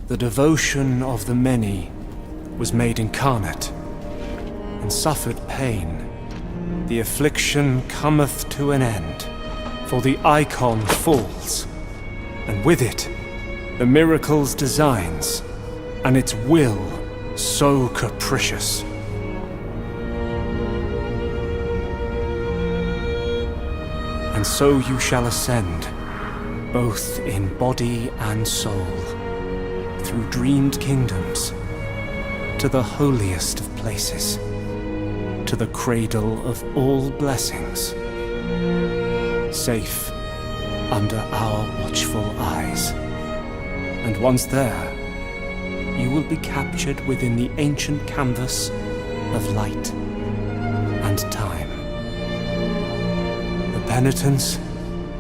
The devotion of the many was made incarnate, and suffered pain. The affliction cometh to an end, for the icon falls, and with it, the miracle's designs, and its will so capricious. And so you shall ascend, both in body and soul, through dreamed kingdoms, to the holiest of places, to the cradle of all blessings, safe under our watchful eyes. And once there, you will be captured within the ancient canvas of light and time. The penitents